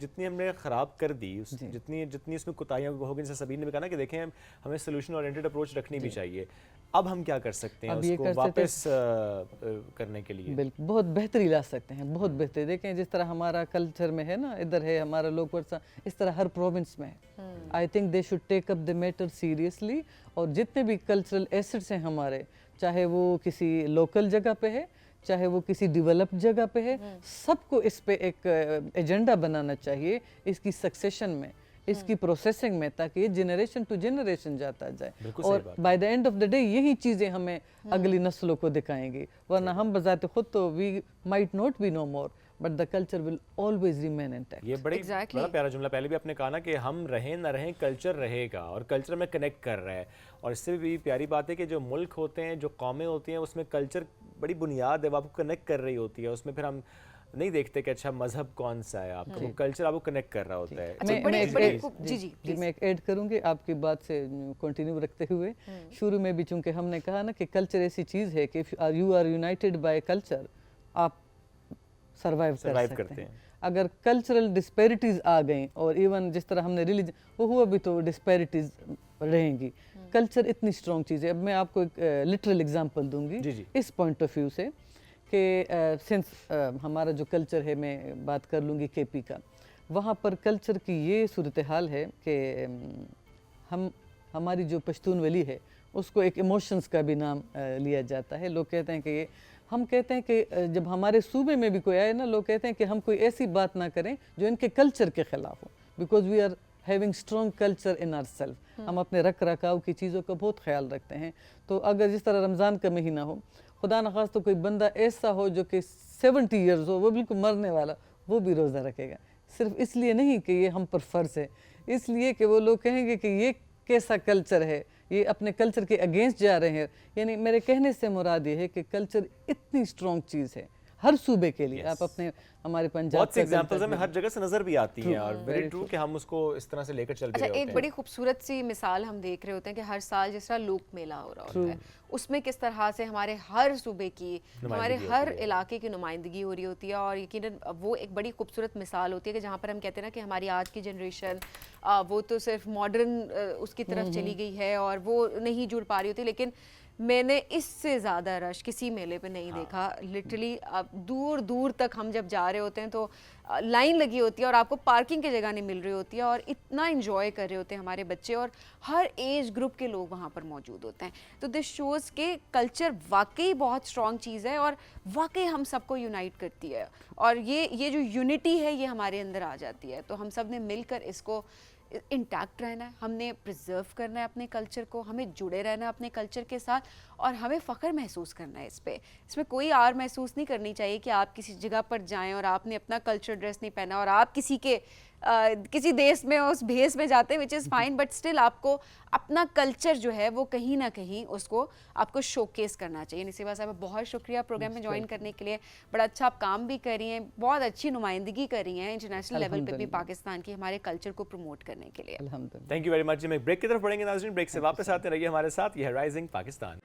جتنی ہم نے خراب کر دی جتنی اس میں کوتاہیاں ہوگی، جیسے سبین نے بھی کہا نا کہ دیکھیں ہمیں سولوشن اورینٹڈ اپروچ رکھنی بھی چاہیے. اب ہم کیا کر سکتے ہیں اس کو واپس کرنے کے لیے؟ بالکل بہت بہتری لا سکتے ہیں، بہت بہتری. دیکھیں جس طرح ہمارا کلچر میں ہے نا، ادھر ہے ہمارا لوگ ورثہ، اس طرح ہر پروونس میں ہے. I think they should take up the matter seriously. اور جتنے بھی کلچرل ایسٹس ہیں ہمارے، چاہے وہ کسی لوکل جگہ پہ ہے، چاہے وہ کسی ڈیولپڈ جگہ پہ ہے، سب کو اس پہ ایک ایجنڈا بنانا چاہیے اس کی سکسیشن میں، اس کی پروسیسنگ میں، تاکہ یہ جنریشن ٹو جنریشن جاتا جائے. اور by the and of the day یہی چیزیں ہمیں اگلی نسلوں کو دکھائیں گی. ورنہ ہم بذات خود تو we might not be no more but the culture will always remain intact. یہ بڑا پیارا جملہ پہلے بھی آپ نے کہا نا کہ ہم رہیں نہ رہیں کلچر رہے گا، اور کلچر میں کنیکٹ کر رہا ہے. اور اس سے بھی پیاری بات ہے کہ جو ملک ہوتے ہیں، جو قومیں ہوتی ہیں، اس میں کلچر بڑی بنیاد ہے، وہ آپ کو کنیکٹ کر رہی ہوتی ہے. اس میں پھر ہم نہیں دیکھتے کہ اچھا مذہب کون سا ہے، آپ کو کلچر آپ کو کنیکٹ کر رہا ہوتا ہے. میں ایک ایڈ کروں گی آپ کی بات سے کنٹینیو رکھتے ہوئے. شروع میں بھی چونکہ ہم نے کہا نا کہ کلچر ایسی چیز ہے کہ you are united by culture, آپ سروائیو کر سکتے ہیں. اگر کلچرل ڈسپیرٹیز آ گئیں، اور ایون جس طرح ہم نے ریلیجن وہ ہوا بھی تو ڈسپیرٹیز رہیں گی. کلچر اتنی اسٹرانگ چیز ہے. اب میں آپ کو ایک لٹرل اگزامپل دوں گی اس پوائنٹ آف ویو سے کہ سنس ہمارا جو کلچر ہے، میں بات کر لوں گی کے پی کا، وہاں پر کلچر کی یہ صورتحال ہے کہ ہماری جو پشتون ولی ہے اس کو ایک ایموشنز کا بھی نام لیا جاتا ہے. لوگ کہتے ہیں کہ یہ، ہم کہتے ہیں کہ جب ہمارے صوبے میں بھی کوئی آئے نا، لوگ کہتے ہیں کہ ہم کوئی ایسی بات نہ کریں جو ان کے کلچر کے خلاف ہو، because we are having strong culture in our self. ہم اپنے رکھ رکھاؤ کی چیزوں کا بہت خیال رکھتے ہیں. تو اگر جس طرح رمضان کا مہینہ ہو، خدا نخواست تو کوئی بندہ ایسا ہو جو کہ 70 ایئرز ہو، وہ بالکل مرنے والا، وہ بھی روزہ رکھے گا. صرف اس لیے نہیں کہ یہ ہم پر فرض ہے، اس لیے کہ وہ لوگ کہیں گے کہ یہ کیسا کلچر ہے، یہ اپنے کلچر کے اگینسٹ جا رہے ہیں. یعنی میرے کہنے سے مراد یہ ہے کہ کلچر اتنی اسٹرانگ چیز ہے ہر صوبے کے لیے. آپ اپنے ہمارے پنجاب بہت سی ایگزامپلز ہمیں ہر جگہ سے نظر بھی آتی ہیں، اور ویری ٹرو کہ ہم اس کو اس طرح سے لے کر چل بھی رہے ہوتے ہیں. ایک بڑی خوبصورت سی مثال ہم دیکھ رہے ہوتے ہیں کہ ہر سال جس طرح لوک میلہ ہو رہا ہوتا ہے، اس میں کس طرح سے ہمارے ہر صوبے کی، ہمارے ہر علاقے کی نمائندگی ہو رہی ہوتی ہے. اور یقیناً وہ ایک بڑی خوبصورت مثال ہوتی ہے کہ جہاں پر ہم کہتے ہیں نا کہ ہماری آج کی جنریشن وہ تو صرف ماڈرن اس کی طرف چلی گئی ہے اور وہ نہیں جڑ پا رہی ہوتی. لیکن میں نے اس سے زیادہ رش کسی میلے پہ نہیں دیکھا. لٹرلی دور دور تک ہم جب جا رہے ہوتے ہیں تو لائن لگی ہوتی ہے اور آپ کو پارکنگ کی جگہ نہیں مل رہی ہوتی ہے، اور اتنا انجوائے کر رہے ہوتے ہیں ہمارے بچے، اور ہر ایج گروپ کے لوگ وہاں پر موجود ہوتے ہیں. تو دس شوز کہ کلچر واقعی بہت اسٹرانگ چیز ہے، اور واقعی ہم سب کو یونائٹ کرتی ہے. اور یہ جو یونٹی ہے یہ ہمارے اندر آ جاتی ہے. تو ہم سب نے مل کر اس کو انٹیکٹ رہنا ہے، ہم نے پرزرو کرنا ہے اپنے کلچر کو، ہمیں جڑے رہنا ہے اپنے کلچر کے ساتھ، اور ہمیں فخر محسوس کرنا ہے اس پہ. اس میں کوئی آر محسوس نہیں کرنی چاہیے کہ آپ کسی جگہ پر جائیں اور آپ نے اپنا کلچر ڈریس نہیں پہنا اور آپ کسی دیش میں اس بھیس میں جاتے ہیں، وچ از فائن، بٹ اسٹل آپ کو اپنا کلچر جو ہے وہ کہیں نہ کہیں اس کو آپ کو شو کیس کرنا چاہیے. نصیبہ صاحبہ بہت شکریہ پروگرام میں جوائن کرنے کے لیے. بڑا اچھا آپ کام بھی کر رہی ہیں، بہت اچھی نمائندگی کر رہی ہیں انٹرنیشنل لیول پہ بھی پاکستان کی، ہمارے کلچر کو پروموٹ کرنے کے لیے. تھینک یو ویری مچ. میں بریک کی طرف بڑھیں گے ناظرین، بریک سے واپس آتے رہیے ہمارے ساتھ. یہ ہے rising Pakistan.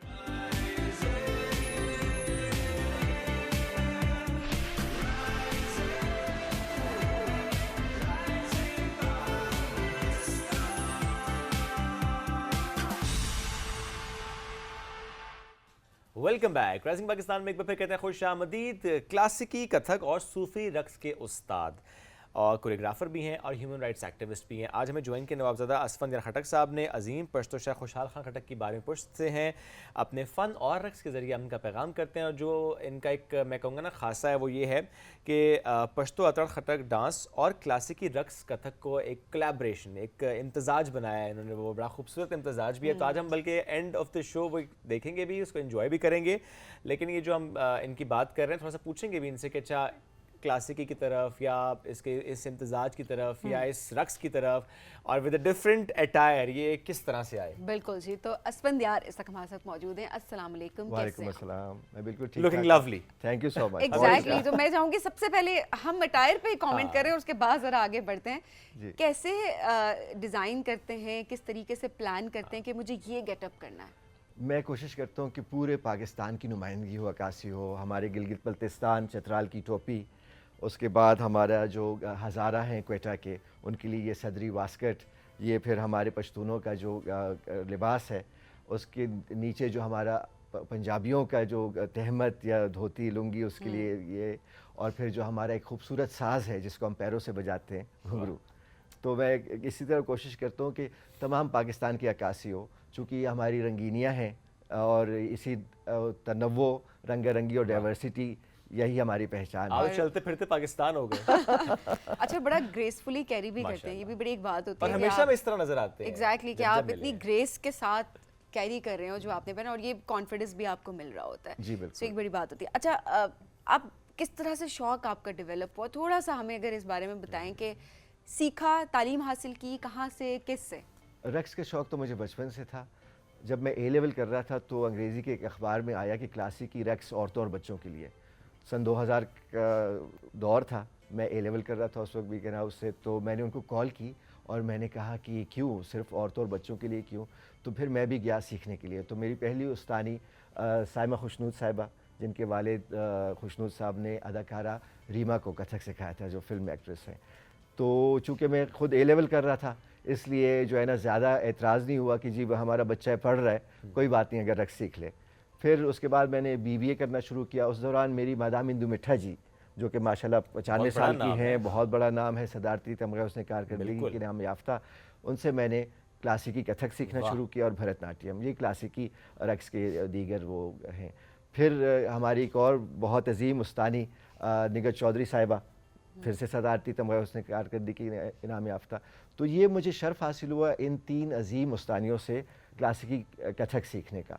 Welcome back. Rising Pakistan میں ایک بار پھر کہتے ہیں خوش آمدید. کلاسیکی کتھک اور صوفی رقص کے استاد اور کوریوگرافر بھی ہیں اور ہیومن رائٹس ایکٹیوسٹ بھی ہیں. آج ہمیں جوائن کے نوابزادہ اسفندیار خٹک صاحب نے عظیم پشتو شاہ خوشحال خان خٹک کی بارہویں پشت سے ہیں. اپنے فن اور رقص کے ذریعے ان کا پیغام کرتے ہیں، اور جو ان کا ایک میں کہوں گا نا خاصہ ہے وہ یہ ہے کہ پشتو اتڑ خٹک ڈانس اور کلاسیکی رقص کتھک کو ایک کلیبریشن، ایک امتزاج بنایا ہے انہوں نے. وہ بڑا خوبصورت امتزاج بھی ہے. تو آج ہم بلکہ اینڈ آف دا شو وہ دیکھیں گے بھی، اس کو انجوائے بھی کریں گے. لیکن یہ جو ہم ان کی بات کر رہے ہیں، تھوڑا سا پوچھیں گے بھی ان سے کہ اچھا کلاسیکی کی طرف یا اس امتزاج کی طرف یا اس رقص کی طرف اور ود اے ڈفرنٹ اٹائر یہ کس طرح سے آئے. بالکل جی. تو اسفندیار اس وقت ہمارے ساتھ موجود ہیں. السلام علیکم. وعلیکم السلام. میں بالکل ٹھیک. Looking lovely. Thank you so much. Exactly. تو میں چاہوں گی سب سے پہلے ہم اٹائر پہ کامنٹ کریں اور اس کے بعد ذرا آگے بڑھتے ہیں. کیسے ڈیزائن کرتے ہیں، کس طریقے سے پلان کرتے ہیں کہ مجھے یہ گیٹ اپ کرنا ہے؟ میں کوشش کرتا ہوں کہ پورے پاکستان کی نمائندگی ہو، عکاسی ہو. ہمارے گلگت بلتستان چترال کی ٹوپی اس کے بعد ہمارا جو ہزارہ ہیں کوئٹہ کے، ان کے لیے یہ صدری واسکٹ، یہ پھر ہمارے پشتونوں کا جو لباس ہے، اس کے نیچے جو ہمارا پنجابیوں کا جو تہمت یا دھوتی لنگی، اس کے لیے یہ، اور پھر جو ہمارا ایک خوبصورت ساز ہے جس کو ہم پیروں سے بجاتے ہیں، گھنگرو. تو میں اسی طرح کوشش کرتا ہوں کہ تمام پاکستان کی عکاسی ہو، چونکہ یہ ہماری رنگینیاں ہیں اور اسی تنوع، رنگ رنگی اور ڈائیورسٹی یہی ہماری پہچان ہے. آپ چلتے پھرتے پاکستان ہو گئے. اچھا بڑا گریسفلی کیری بھی کرتے ہیں, یہ بھی بڑی ایک بات ہوتی اور ہے. ہمیشہ میں اس طرح نظر آتے ہیں. ایگزیکٹلی کہ آپ اتنی گریس کے ساتھ کیری کر رہے ہو جو آپ نے پہنا, اور یہ کانفیڈنس بھی آپ کو مل رہا ہوتا ہے. جی بالکل. تو ایک بڑی بات ہوتی ہے. اچھا آپ کس طرح سے شوق آپ کا ڈیولپ ہوا, تھوڑا سا ہمیں اگر اس بارے میں بتائیں کہ سیکھا, تعلیم حاصل کی کہاں سے, کس سے؟ رقص کے شوق تو مجھے بچپن سے تھا. جب میں اے لیول کر رہا تھا تو انگریزی کے ایک اخبار میں آیا کہ کلاسیکی رقص عورتوں اور بچوں کے لیے. سن 2000 کا دور تھا, میں اے لیول کر رہا تھا اس وقت بھی کہنا اس سے, تو میں نے ان کو کال کی اور میں نے کہا کہ کیوں صرف عورتوں اور بچوں کے لیے کیوں؟ تو پھر میں بھی گیا سیکھنے کے لیے. تو میری پہلی استانی سائمہ خوشنود صاحبہ, جن کے والد خوشنود صاحب نے اداکارہ ریما کو کتھک سکھایا تھا, جو فلم ایکٹریس ہیں. تو چونکہ میں خود اے لیول کر رہا تھا اس لیے جو ہے نا زیادہ اعتراض نہیں ہوا کہ جی ہمارا بچہ پڑھ رہا ہے, کوئی بات نہیں اگر رقص سیکھ لے. پھر اس کے بعد میں نے بی بی اے کرنا شروع کیا. اس دوران میری مادام اندو مٹھا جی, جو کہ ماشاءاللہ 95 سال کی ہیں, بہت بڑا نام ہے, صدارتی تمغہ اس نے کارکردگی کے نام یافتہ, ان سے میں نے کلاسیکی کتھک سیکھنا شروع کیا اور بھرت ناٹیم, یہ کلاسیکی رقص کے دیگر وہ ہیں. پھر ہماری ایک اور بہت عظیم استانی نگہت چودھری صاحبہ, پھر سے صدارتی تمغہ اس نے کارکردگی کی انعام یافتہ. تو یہ مجھے شرف حاصل ہوا ان 3 عظیم استانیوں سے کلاسیکی کتھک سیکھنے کا.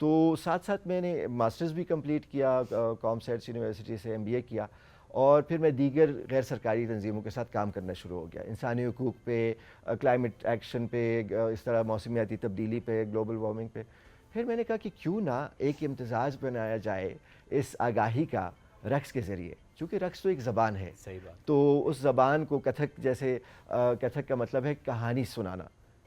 تو ساتھ ساتھ میں نے ماسٹرز بھی کمپلیٹ کیا, کام سیٹس یونیورسٹی سے ایم بی اے کیا, اور پھر میں دیگر غیر سرکاری تنظیموں کے ساتھ کام کرنا شروع ہو گیا, انسانی حقوق پہ, کلائمیٹ ایکشن پہ, اس طرح موسمیاتی تبدیلی پہ, گلوبل وارمنگ پہ. پھر میں نے کہا کہ کیوں نہ ایک امتزاج بنایا جائے اس آگاہی کا رقص کے ذریعے, چونکہ رقص تو ایک زبان ہے. صحیح بات. تو اس زبان کو کتھک, جیسے کتھک کا مطلب ہے کہانی سنانا,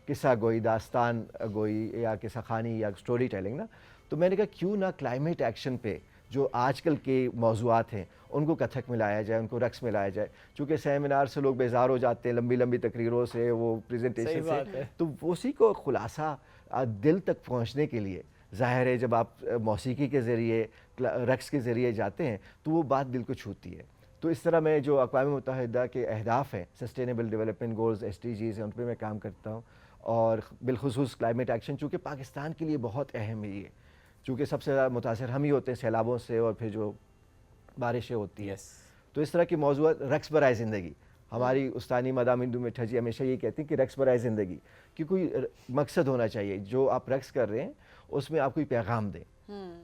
قصہ گوئی, داستان گوئی, یا قصہ خوانی یا سٹوری ٹیلنگ نا. تو میں نے کہا کیوں نہ کلائمیٹ ایکشن پہ جو آج کل کے موضوعات ہیں ان کو کتھک میں لایا جائے, ان کو رقص میں لایا جائے. چونکہ سیمینار سے لوگ بیزار ہو جاتے ہیں, لمبی لمبی تقریروں سے, وہ پریزنٹیشن سے, تو اسی کو خلاصہ دل تک پہنچنے کے لیے, ظاہر ہے جب آپ موسیقی کے ذریعے, رقص کے ذریعے جاتے ہیں تو وہ بات دل کو چھوتی ہے. تو اس طرح میں جو اقوام متحدہ کے اہداف ہیں, سسٹینیبل ڈیولپمنٹ گولز, SDGs ہیں, ان پہ میں کام کرتا ہوں. اور بالخصوص کلائمیٹ ایکشن, چونکہ پاکستان کے لیے بہت اہم ہے یہ, چونکہ سب سے زیادہ متاثر ہم ہی ہوتے ہیں سیلابوں سے, اور پھر جو بارشیں ہوتی ہیں. تو اس طرح کے موضوعات, رقص برائے زندگی, ہماری استانی مادام اندو مٹھا جی ہمیشہ یہ کہتی ہیں کہ رقص برائے زندگی, کہ کوئی مقصد ہونا چاہیے جو آپ رقص کر رہے ہیں, اس میں آپ کوئی پیغام دیں.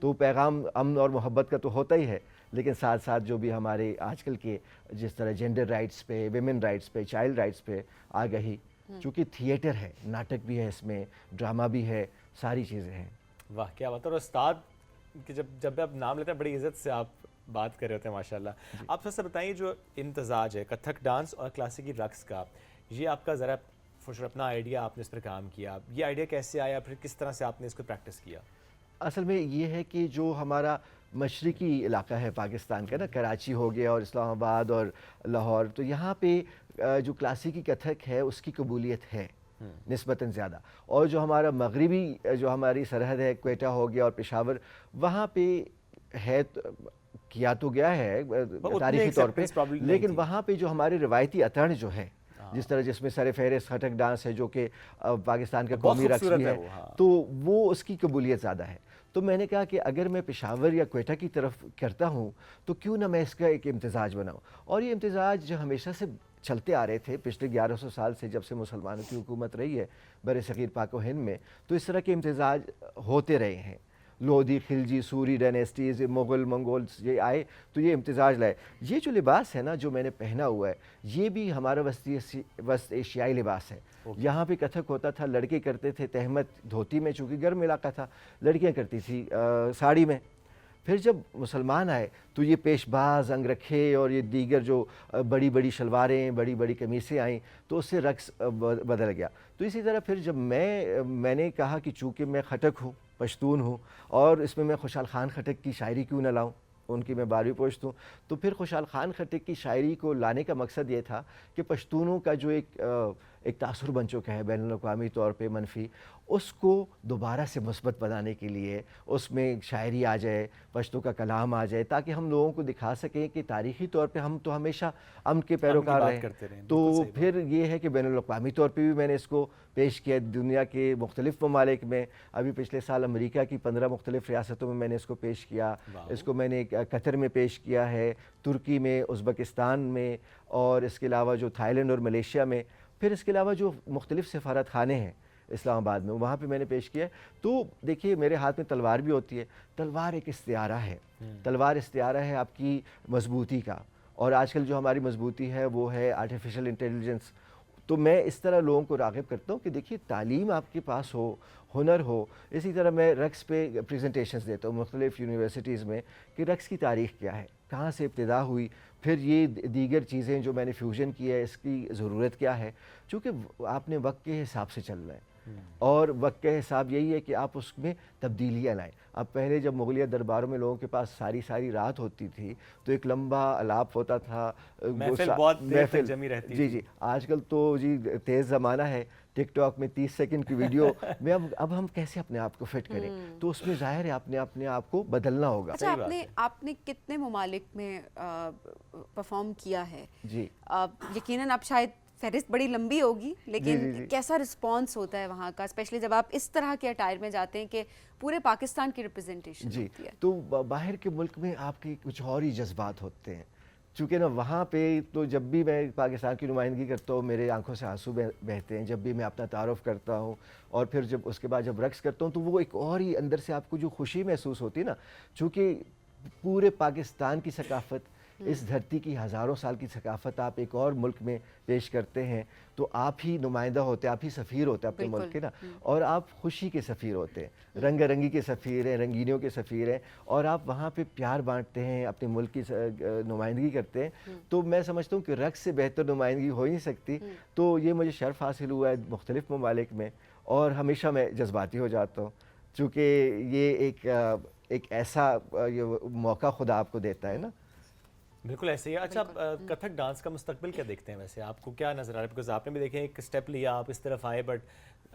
تو پیغام امن اور محبت کا تو ہوتا ہی ہے, لیکن ساتھ ساتھ جو بھی ہمارے آج کل کے جس طرح جینڈر رائٹس پہ, ویمن رائٹس پہ, چائلڈ رائٹس پہ آگہی, چونکہ تھیٹر ہے, ناٹک بھی ہے, اس میں ڈرامہ بھی ہے, ساری چیزیں ہیں. واہ کیا بات ہے. اور استاد کہ جب آپ نام لیتے ہیں بڑی عزت سے آپ بات کر رہے ہوتے ہیں ماشاءاللہ. آپ سب سے بتائیے جو امتزاج ہے کتھک ڈانس اور کلاسیکی رقص کا, یہ آپ کا ذرا اپنا آئیڈیا, آپ نے اس پر کام کیا, یہ آئیڈیا کیسے آیا, پھر کس طرح سے آپ نے اس کو پریکٹس کیا؟ اصل میں یہ ہے کہ جو ہمارا مشرقی علاقہ ہے پاکستان کا نا, کراچی ہو گیا اور اسلام آباد اور لاہور, تو یہاں پہ جو کلاسیکی کتھک ہے اس کی قبولیت ہے نسبتاً زیادہ. اور جو ہمارا مغربی, جو ہماری سرحد ہے, کوئٹہ ہو گیا اور پشاور, وہاں پہ ہے, کیا تو گیا ہے تاریخی طور پہ, لیکن وہاں پہ جو ہمارے روایتی اطڑ جو ہے, جس طرح جس میں سر فہرست کتھک ڈانس ہے جو کہ پاکستان کا قومی رقص بھی ہے, تو وہ اس کی قبولیت زیادہ ہے. تو میں نے کہا کہ اگر میں پشاور یا کوئٹہ کی طرف کرتا ہوں تو کیوں نہ میں اس کا ایک امتزاج بناؤں. اور یہ امتزاج جو ہمیشہ سے چلتے آ رہے تھے پچھلے 1100 سال سے, جب سے مسلمانوں کی حکومت رہی ہے بر صغیر پاک و ہند میں, تو اس طرح کے امتزاج ہوتے رہے ہیں. لودھی, خلجی, سوری ڈائنیسٹیز, مغل, منگولز یہ آئے تو یہ امتزاج لائے. یہ جو لباس ہے نا جو میں نے پہنا ہوا ہے, یہ بھی ہمارا وسط ایشیائی لباس ہے. یہاں پہ کتھک ہوتا تھا, لڑکے کرتے تھے تہمت دھوتی میں, چونکہ گرم علاقہ تھا, لڑکیاں کرتی تھی ساڑی میں. پھر جب مسلمان آئے تو یہ پیش باز, انگ رکھے اور یہ دیگر جو بڑی بڑی شلواریں, بڑی بڑی قمیصیں آئیں, تو اس سے رقص بدل گیا. تو اسی طرح پھر جب میں نے کہا کہ چونکہ میں خٹک ہوں, پشتون ہوں, اور اس میں خوشحال خان خٹک کی شاعری کیوں نہ لاؤں, ان کی میں 12ویں پوشت ہوں. تو پھر خوشحال خان خٹک کی شاعری کو لانے کا مقصد یہ تھا کہ پشتونوں کا جو ایک تاثر بن چکا ہے بین الاقوامی طور پہ منفی, اس کو دوبارہ سے مثبت بنانے کے لیے اس میں شاعری آ جائے, پشتو کا کلام آ جائے, تاکہ ہم لوگوں کو دکھا سکیں کہ تاریخی طور پہ ہم تو ہمیشہ امن کے پیروکار رہے. تو پھر یہ ہے کہ بین الاقوامی طور پہ بھی میں نے اس کو پیش کیا دنیا کے مختلف ممالک میں. ابھی پچھلے سال امریکہ کی 15 مختلف ریاستوں میں نے اس کو پیش کیا. اس کو میں نے قطر میں پیش کیا ہے, ترکی میں, ازبکستان میں, اور اس کے علاوہ جو تھائی لینڈ اور ملیشیا میں. پھر اس کے علاوہ جو مختلف سفارت خانے ہیں اسلام آباد میں, وہاں پہ میں نے پیش کیا. تو دیکھیے میرے ہاتھ میں تلوار بھی ہوتی ہے. تلوار ایک استعارہ ہے, تلوار استعارہ ہے آپ کی مضبوطی کا, اور آج کل جو ہماری مضبوطی ہے وہ ہے آرٹیفیشل انٹیلیجنس. تو میں اس طرح لوگوں کو راغب کرتا ہوں کہ دیکھیے تعلیم آپ کے پاس ہو, ہنر ہو. اسی طرح میں رقص پہ پریزنٹیشنز دیتا ہوں مختلف یونیورسٹیز میں کہ رقص کی تاریخ کیا ہے, کہاں سے ابتدا ہوئی, پھر یہ دیگر چیزیں جو میں نے فیوژن کی ہے اس کی ضرورت کیا ہے. چونکہ آپ نے وقت کے حساب سے چلنا ہے, اور وقت کا حساب یہی ہے کہ آپ اس میں تبدیلیاں لائیں. اب پہلے جب مغلیہ درباروں میں لوگوں کے پاس ساری رات ہوتی تھی تو ایک لمبا الاپ ہوتا تھا, محفل بہت دیر تک جمی رہتی تھی. جی آج کل تو جی تیز زمانہ ہے, ٹک ٹاک میں 30 سیکنڈ کی ویڈیو میں اب ہم کیسے اپنے آپ کو فٹ کریں. تو اس میں ظاہر ہے اپنے آپ کو بدلنا ہوگا. اچھا, آپ نے کتنے ممالک میں پرفارم کیا ہے؟ جی یقیناً آپ شاید فہرست بڑی لمبی ہوگی, لیکن کیسا رسپانس ہوتا ہے وہاں کا, اسپیشلی جب آپ اس طرح کے اٹائر میں جاتے ہیں کہ پورے پاکستان کی ریپرزنٹیشن ہوتی ہے؟ تو باہر کے ملک میں آپ کے کچھ اور ہی جذبات ہوتے ہیں. چونکہ نا وہاں پہ تو جب بھی میں پاکستان کی نمائندگی کرتا ہوں میرے آنکھوں سے آنسو بہتے ہیں جب بھی میں اپنا تعارف کرتا ہوں. اور پھر جب اس کے بعد جب رقص کرتا ہوں تو وہ ایک اور ہی اندر سے آپ کو جو خوشی محسوس ہوتی ہے نا, چونکہ پورے پاکستان کی ثقافت, اس دھرتی کی ہزاروں سال کی ثقافت آپ ایک اور ملک میں پیش کرتے ہیں, تو آپ ہی نمائندہ ہوتے ہیں, آپ ہی سفیر ہوتے ہیں اپنے ملک کے نا, اور آپ خوشی کے سفیر ہوتے ہیں, رنگ رنگی کے سفیر ہیں, رنگینیوں کے سفیر ہیں, اور آپ وہاں پہ پیار بانٹتے ہیں, اپنے ملک کی نمائندگی کرتے ہیں. تو میں سمجھتا ہوں کہ رقص سے بہتر نمائندگی ہو ہی نہیں سکتی. تو یہ مجھے شرف حاصل ہوا ہے مختلف ممالک میں, اور ہمیشہ میں جذباتی ہو جاتا ہوں, چونکہ یہ ایک ایسا موقع خدا آپ کو دیتا ہے نا. بالکل ایسے ہی. اچھا, کتھک ڈانس کا مستقبل کیا دیکھتے ہیں ویسے, آپ کو کیا نظر آ رہا ہے؟ بیکاز آپ نے بھی دیکھیں ایک اسٹیپ لیا, آپ اس طرف آئے, بٹ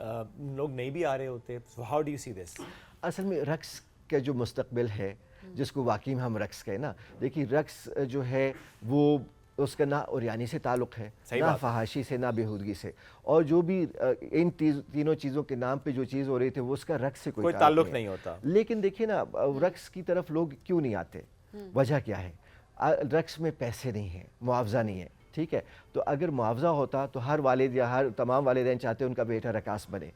لوگ نہیں بھی آ رہے ہوتے. ہاؤ ڈو یو سی دس؟ اصل میں رقص کا جو مستقبل ہے جس کو واقعی میں ہم رقص کہیں نا, دیکھیے رقص جو ہے وہ اس کا نہ اوریانی سے تعلق ہے, نہ فحاشی سے, نہ بیہودگی سے, اور جو بھی ان تینوں چیزوں کے نام پہ جو چیز ہو رہی تھی وہ اس کا رقص سے کوئی تعلق نہیں ہوتا. لیکن دیکھیے نا رقص کی طرف لوگ کیوں نہیں آتے, وجہ کیا ہے؟ رقص میں پیسے نہیں ہیں, معاوضہ نہیں ہے, ٹھیک ہے. تو اگر معاوضہ ہوتا تو ہر والد یا ہر تمام والدین چاہتے ہیں ان کا بیٹا رقاص بنے,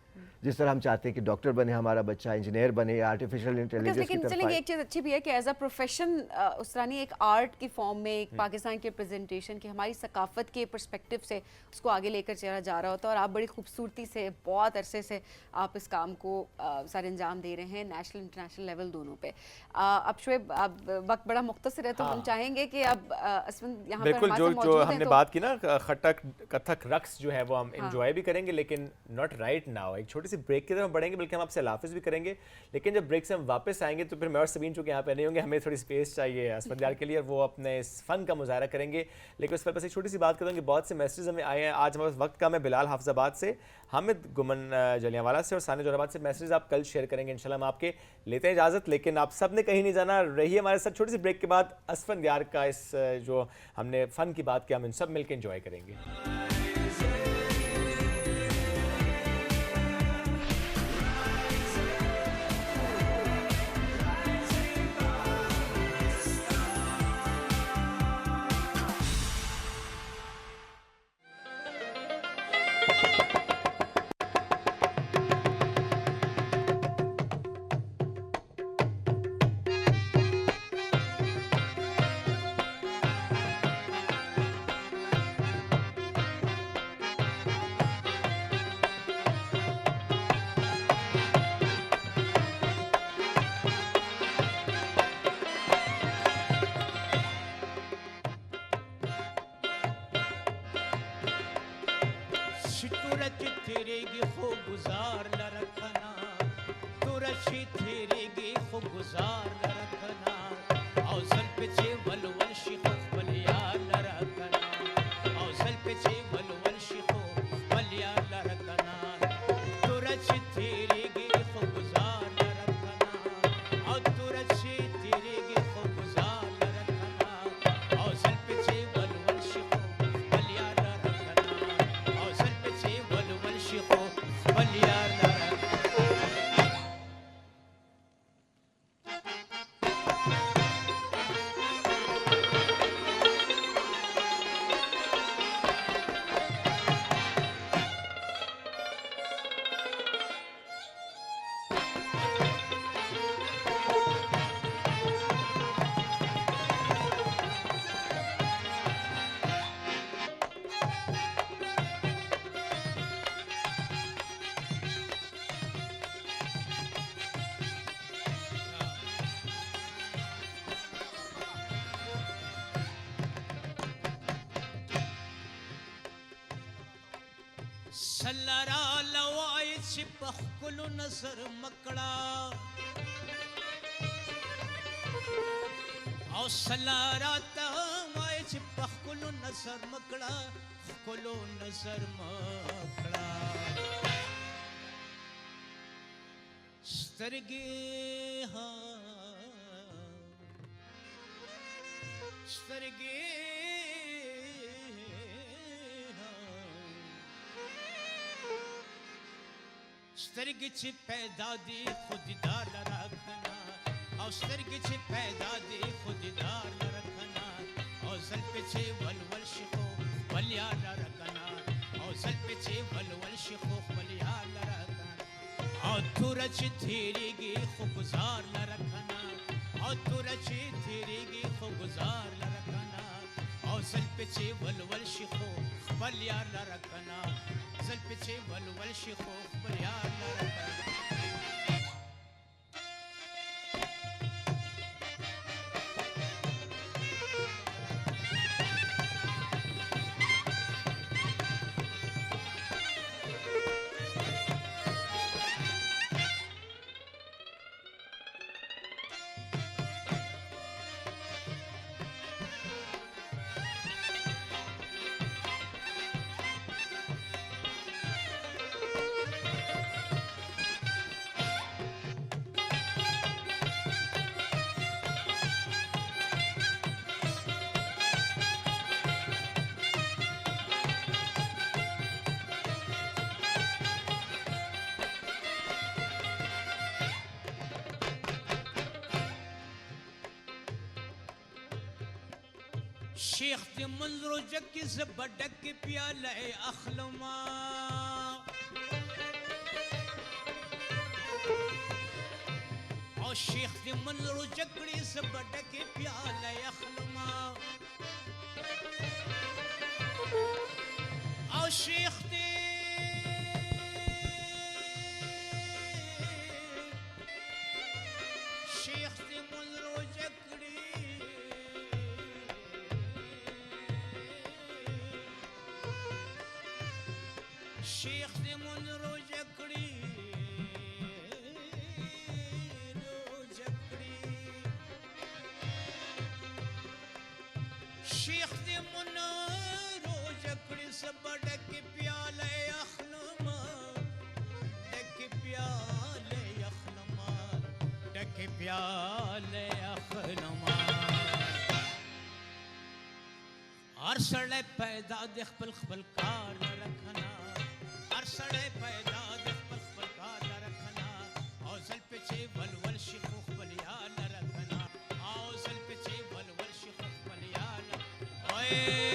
جس طرح ہم چاہتے ہیں کہ ڈاکٹر بنے ہمارا بچہ, انجینئر بنے, آرٹیفیشل انٹیلیجنس کی لیکن طرف چلیں آئے. ایک چیز اچھی بھی ہے کہ ایز اے پروفیشن اس طرح نہیں, ایک آرٹ کی فارم میں ایک پاکستان کی پریزنٹیشن کی ہماری ثقافت کے پرسپیکٹیو سے اس کو آگے لے کر چلا جا رہا ہوتا ہے, اور آپ بڑی خوبصورتی سے بہت عرصے سے آپ اس کام کو سر انجام دے رہے ہیں نیشنل انٹرنیشنل لیول دونوں پہ. اب شعیب, اب وقت بڑا مختصر ہے تو ہم چاہیں گے کہ اب اسفند یہاں پر بالکل ہمارے ساتھ موجود جو ہیں. ہم نے بات کی نا کتھک رقص جو ہے وہ ہم انجوائے بھی کریں گے, لیکن ناٹ رائٹ ناؤ. ایک چھوٹی سی بریک کی طرف بڑھیں گے, بلکہ ہم آپ سے حافظ بھی کریں گے. لیکن جب بریک سے ہم واپس آئیں گے تو پھر میں اور سبین چونکہ یہاں پہ نہیں ہوں گے, ہمیں تھوڑی اسپیس چاہیے اسفند یار کے لیے, اور وہ اپنے اس فن کا مظاہرہ کریں گے. لیکن اس پر بس ایک چھوٹی سی بات کرتا ہوں کہ بہت سے میسیجز ہمیں آئے ہیں. آج ہمارے پاس وقت کم ہے. بلال حافظ آباد سے, حامد گمن جلیانوالہ سے, اور ثانیہ جوہر آباد سے میسیجز آپ کل شیئر کریں گے انشاءاللہ. ہم آپ کے لیتے ہیں اجازت, لیکن آپ سب نے کہیں نہیں جانا, رہیے ہمارے ساتھ. چھوٹی سی بریک کے بعد اسفند یار کا اس جو ہم نے فن کی بات کی, ہم ان سب مل کے انجوائے کریں گے. سلرا لوای چې په ښکلو نظر مکړه او سلرا ته وای چې په ښکلو نظر مکړه ښکلو نظر مکړه سترګې ها سترګې سترګې چې پیدا دي خود دار لرکنا او سترګې چې پیدا دي خود دار لرکنا او زلف چې ولول شخو ولیا لرکنا او زلف چې ولول شخو ولیا لرکنا او تور چې تیریږي خو گزار لرکنا او تور چې تیریږي خو گزار لرکنا او زلف چې ولول شخو ولیا لرکنا زلف چې ولول شخو ولیا لرکنا شیخ دی منظر جکی زبڈک پیالہ اخلما او شیخ دی منظر جکڑی زبڈک پیالہ اخلما او شیخ دی منظر جکڑی شیخ دی من رو جکڑی شیخ دی من رو جکڑی سب ڈک پیالے اخلما ڈک پیالے اخلما ڈک پیالے اخلما ہر سڑے پیدا دے خپل خپل کار رکھنا ہر سڑے پیدا دے خپل خپل کار رکھنا او زل پچے ولول شیخو خپلیال رکھنا او زل پچے ولول شیخو خپلیال اوئے